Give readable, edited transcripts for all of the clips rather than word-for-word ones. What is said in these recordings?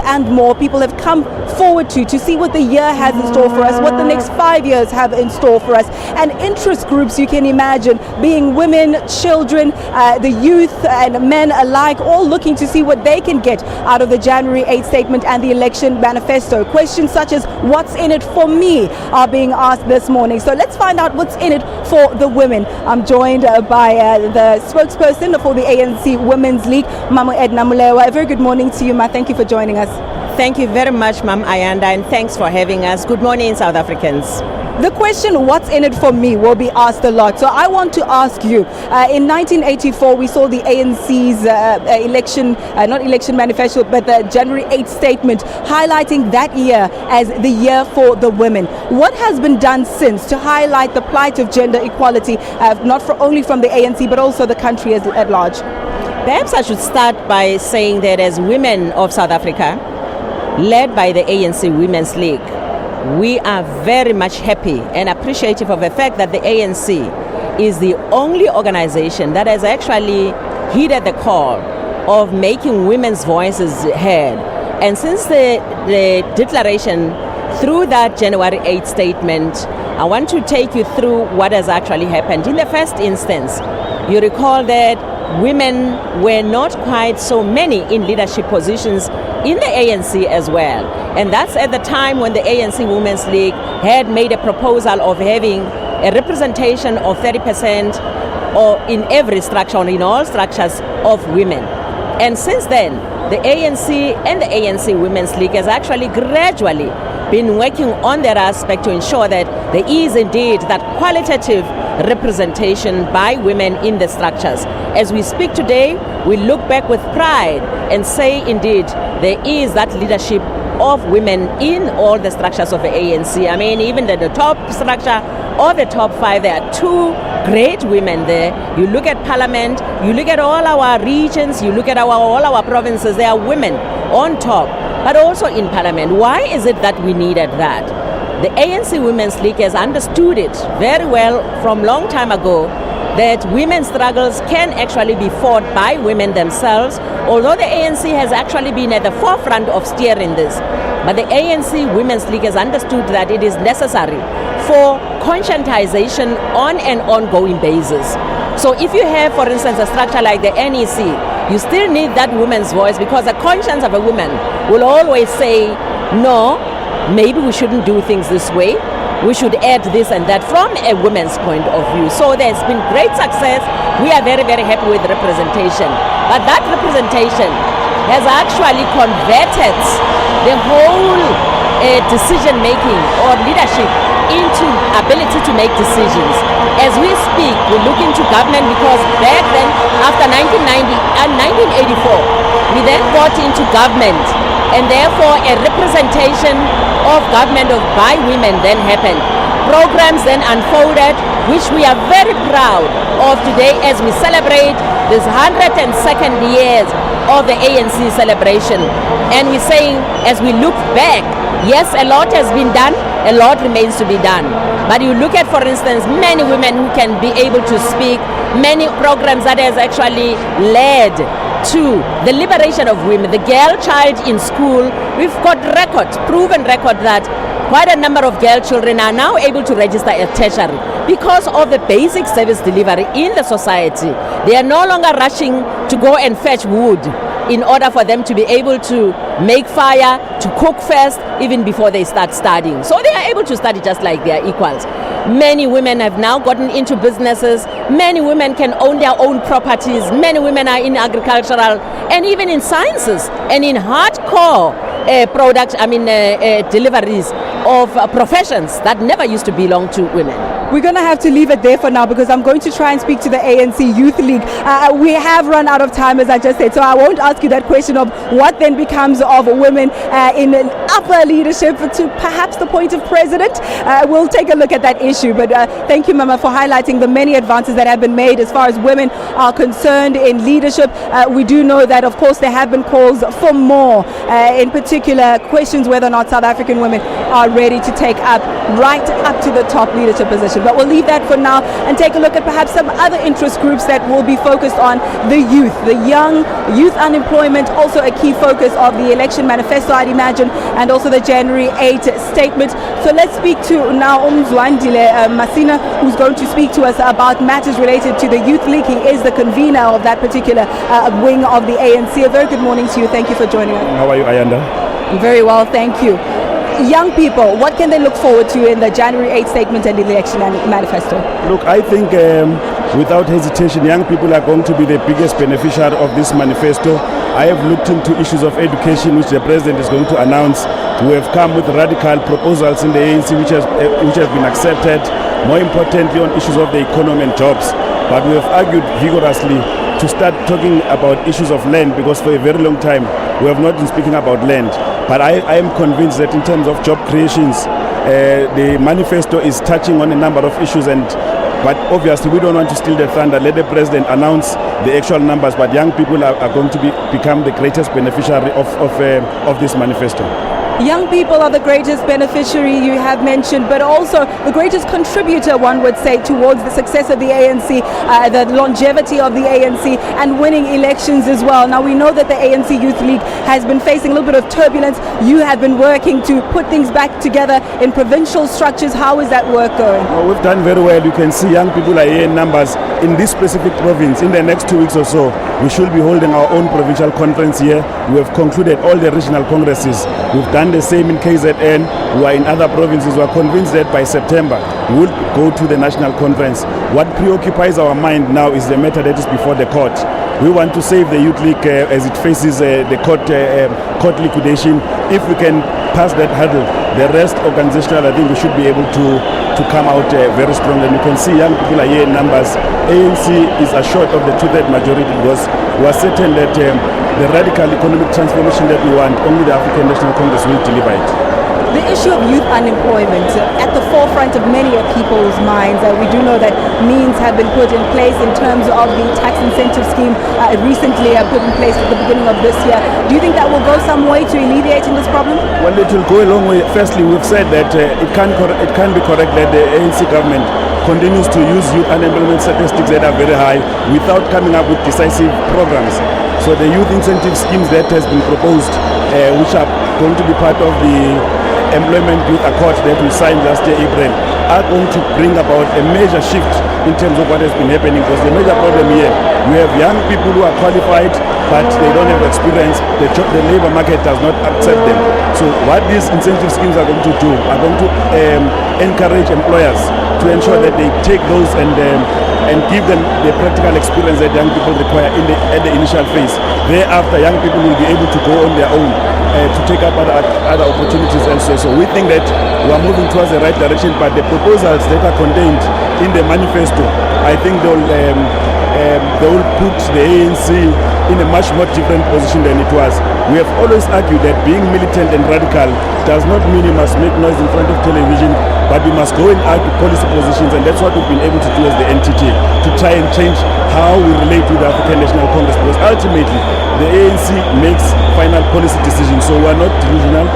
and more. People have come forward to see what the year has in store for us, what the next 5 years have in store for us. And interest groups, you can imagine, being women, children, the youth and men alike, all looking to see what they can get out of the January 8th statement and the election manifesto. Questions such as, what's in it for me, are being asked this morning. So let's find out what's in it for the women. I'm joined by the spokesperson for the ANC Women's League, Mama Edna Molewa. A very good morning to you, Ma. Thank you for joining us. Thank you very much, Ma'am Ayanda, and thanks for having us. Good morning, South Africans. The question, what's in it for me, will be asked a lot. So I want to ask you, in 1984, we saw the ANC's not election manifesto, but the January 8th statement highlighting that year as the year for the women. What has been done since to highlight the plight of gender equality, only from the ANC, but also the country at large? Perhaps I should start by saying that as women of South Africa, led by the ANC Women's League, we are very much happy and appreciative of the fact that the ANC is the only organization that has actually heeded the call of making women's voices heard. And since the declaration through that January 8th statement, I want to take you through what has actually happened. In the first instance, you recall that women were not quite so many in leadership positions in the ANC as well. And that's at the time when the ANC Women's League had made a proposal of having a representation of 30% or in every structure, or in all structures, of women. And since then, the ANC and the ANC Women's League has actually gradually been working on that aspect to ensure that there is indeed that qualitative representation by women in the structures. As we speak today, we look back with pride and say indeed there is that leadership of women in all the structures of the ANC. I mean, even the top structure or the top 5, there are 2 great women there. You look at Parliament, you look at all our regions, you look at all our provinces, there are women on top, but also in Parliament. Why is it that we needed that? The ANC Women's League has understood it very well from long time ago that women's struggles can actually be fought by women themselves, although the ANC has actually been at the forefront of steering this. But the ANC Women's League has understood that it is necessary for conscientization on an ongoing basis. So if you have, for instance, a structure like the NEC, you still need that woman's voice, because the conscience of a woman will always say, no, maybe we shouldn't do things this way. We should add this and that from a woman's point of view. So there's been great success. We are very, very happy with representation. But that representation has actually converted the whole decision-making or leadership into ability to make decisions. As we speak, we look into government, because back then, after 1990 and 1984, we then got into government, and therefore a representation of government by women then happened. Programs then unfolded, which we are very proud of today as we celebrate this 102nd years of the ANC celebration. And we're saying, as we look back, yes, a lot has been done, a lot remains to be done. But you look at, for instance, many women who can be able to speak, many programs that has actually led to the liberation of women, the girl child in school. We've got proven record that quite a number of girl children are now able to register at tertiary because of the basic service delivery in the society. They are no longer rushing to go and fetch wood in order for them to be able to make fire, to cook first, even before they start studying. So they are able to study just like their equals. Many women have now gotten into businesses. Many women can own their own properties. Many women are in agricultural and even in sciences and in hardcore deliveries of professions that never used to belong to women. We're going to have to leave it there for now, because I'm going to try and speak to the ANC Youth League. We have run out of time, as I just said, so I won't ask you that question of what then becomes of women in upper leadership to perhaps the point of president. We'll take a look at that issue, but thank you, Mama, for highlighting the many advances that have been made as far as women are concerned in leadership. We do know that, of course, there have been calls for more, in particular questions whether or not South African women are ready to take up right up to the top leadership position. But we'll leave that for now and take a look at perhaps some other interest groups that will be focused on the youth, the young, youth unemployment, also a key focus of the election manifesto, I'd imagine, and also the January 8 statement. So let's speak to now Umzwandile Masina, who's going to speak to us about matters related to the Youth League. He is the convener of that particular wing of the ANC. A very good morning to you. Thank you for joining us. How are you, Ayanda? Very well, thank you. Young people, what can they look forward to in the January 8 statement and election manifesto? Look, I think without hesitation, young people are going to be the biggest beneficiary of this manifesto. I have looked into issues of education, which the president is going to announce. We have come with radical proposals in the ANC, which have been accepted. More importantly, on issues of the economy and jobs. But we have argued vigorously to start talking about issues of land, because for a very long time we have not been speaking about land. But I am convinced that in terms of job creations, the manifesto is touching on a number of issues, but obviously we don't want to steal the thunder. Let the president announce the actual numbers, but young people are going to become the greatest beneficiary of this manifesto. Young people are the greatest beneficiary, you have mentioned, but also the greatest contributor, one would say, towards the success of the ANC, the longevity of the ANC, and winning elections as well. Now, we know that the ANC Youth League has been facing a little bit of turbulence. You have been working to put things back together in provincial structures. How is that work going? Well, we've done very well. You can see young people are here in numbers in this specific province. In the next 2 weeks or so, we should be holding our own provincial conference here. We have concluded all the regional congresses. We've done the same in KZN. We are in other provinces. We are convinced that by September we will go to the national conference. What preoccupies our mind now is the matter that is before the court. We want to save the Youth League as it faces the court liquidation. If we can pass that hurdle, the rest organizational, I think we should be able to come out very strong. And you can see young people are here in numbers. ANC is assured of the two-thirds majority, because we are certain that the radical economic transformation that we want, only the African National Congress will deliver it. The issue of youth unemployment at the forefront of many of people's minds. We do know that means have been put in place in terms of the tax incentive scheme recently put in place at the beginning of this year. Do you think that will go some way to alleviating this problem? Well, it will go a long way. Firstly, we've said that it can be correct that the ANC government continues to use youth unemployment statistics that are very high without coming up with decisive programs. So the youth incentive schemes that has been proposed, which are going to be part of the Employment Youth Accord that we signed last year, April, are going to bring about a major shift in terms of what has been happening. Because the major problem here, we have young people who are qualified, but they don't have experience. The labor market does not accept them. So what these incentive schemes are going to do are going to encourage employers to ensure that they take those and give them the practical experience that young people require at the initial phase. Thereafter, young people will be able to go on their own to take up other opportunities elsewhere. So we think that we are moving towards the right direction, but the proposals that are contained in the manifesto, I think they will put the ANC in a much more different position than it was. We have always argued that being militant and radical does not mean you must make noise in front of television, but we must go and argue policy positions, and that's what we've been able to do as the NTT, to try and change how we relate to the African National Congress, because ultimately the ANC makes final policy decisions. So we are not delusional.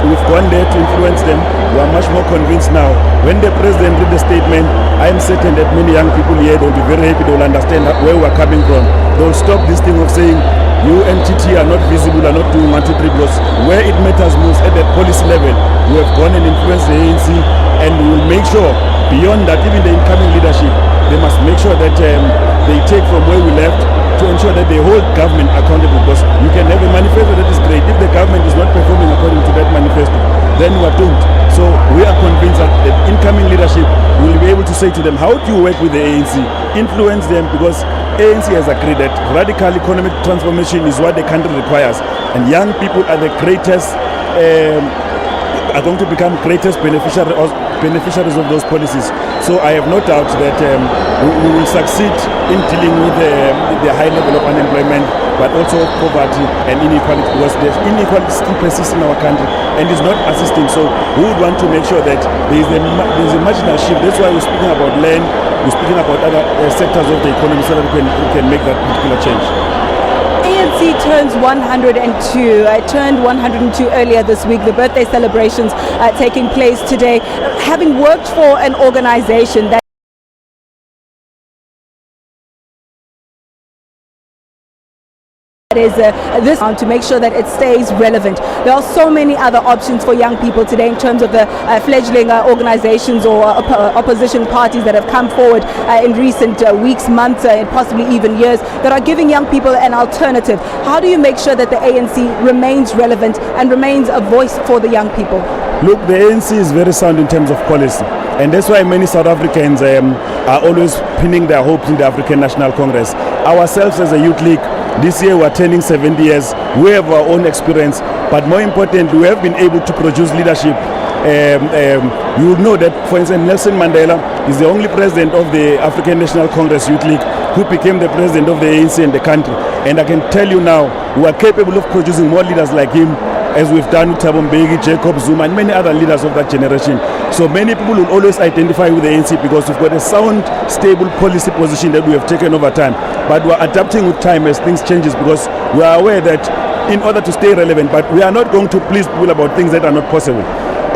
We've gone there to influence them. We are much more convinced now. When the president read the statement, I am certain that many young people here will be very happy. They will understand where we are coming from. They will stop this thing of saying you NTT are not visible, are not doing 1, 2, 3, because where it matters most at the policy level, we have gone and influenced the ANC, and we will make sure beyond that, even the incoming leadership, they must make sure that they take from where we left to ensure that they hold government accountable, because you can have a manifesto that is great. If the government is not performing according to that manifesto, then we are doomed. So we are convinced that the incoming leadership will be able to say to them, how do you work with the ANC? Influence them, because ANC has agreed that radical economic transformation is what the country requires, and young people are the greatest, are going to become greatest beneficiaries of those policies. So I have no doubt that we will succeed in dealing with the high level of unemployment, but also poverty and inequality, because the inequality still persists in our country and is not assisting. So we would want to make sure that there is a marginal shift. That's why we're speaking about land, we're speaking about other sectors of the economy, so that we can make that particular change. ANC turns 102. It turned 102 earlier this week. The birthday celebrations taking place today. Having worked for an organization that is this to make sure that it stays relevant. There are so many other options for young people today in terms of the fledgling organizations or opposition parties that have come forward in recent weeks, months, and possibly even years that are giving young people an alternative. How do you make sure that the ANC remains relevant and remains a voice for the young people? Look, the ANC is very sound in terms of policy, and that's why many South Africans are always pinning their hopes in the African National Congress. Ourselves as a youth league, this year we are turning 70 years. We have our own experience, but more importantly, we have been able to produce leadership. You would know that, for instance, Nelson Mandela is the only president of the African National Congress Youth League who became the president of the ANC in the country. And I can tell you now, we are capable of producing more leaders like him, as we've done with Thabo Mbeki, Jacob Zuma, and many other leaders of that generation. So many people will always identify with the ANC because we've got a sound, stable policy position that we have taken over time. But we're adapting with time as things changes, because we are aware that in order to stay relevant, but we are not going to please people about things that are not possible.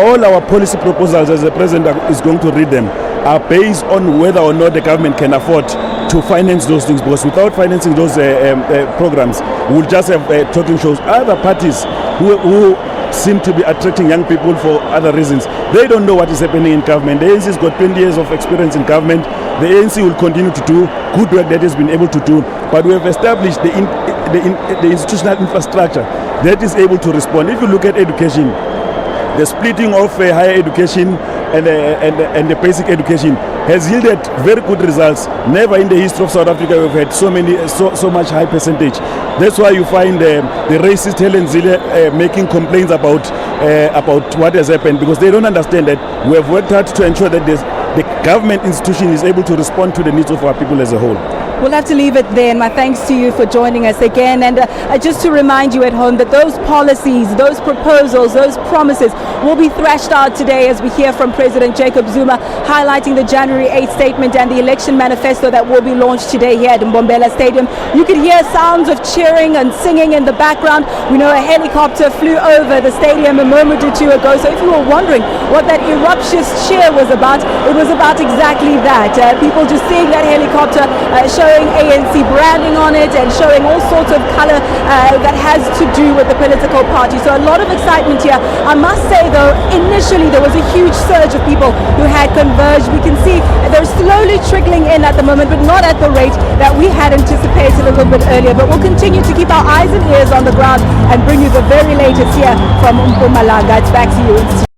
All our policy proposals, as the president is going to read them, are based on whether or not the government can afford to finance those things, because without financing those programs, we'll just have talking shows. Other parties who seem to be attracting young people for other reasons, they don't know what is happening in government. The ANC has got 20 years of experience in government. The ANC will continue to do good work that it has been able to do, but we have established the institutional infrastructure that is able to respond. If you look at education, the splitting of higher education and the basic education has yielded very good results. Never in the history of South Africa we've had so much high percentage. That's why you find the racist Helen Zille making complaints about what has happened, because they don't understand that we have worked hard to ensure that the government institution is able to respond to the needs of our people as a whole. We'll have to leave it there, and my thanks to you for joining us again. And just to remind you at home that those policies, those proposals, those promises will be thrashed out today as we hear from President Jacob Zuma, highlighting the January 8th statement and the election manifesto that will be launched today here at Mbombela Stadium. You could hear sounds of cheering and singing in the background. We know a helicopter flew over the stadium a moment or two ago, so if you were wondering what that eruptious cheer was about, it was about exactly that. People just seeing that helicopter showing ANC branding on it and showing all sorts of color that has to do with the political party. So a lot of excitement here. I must say though, initially there was a huge surge of people who had converged. We can see they're slowly trickling in at the moment, but not at the rate that we had anticipated a little bit earlier. But we'll continue to keep our eyes and ears on the ground and bring you the very latest here from Mpumalanga. It's back to you.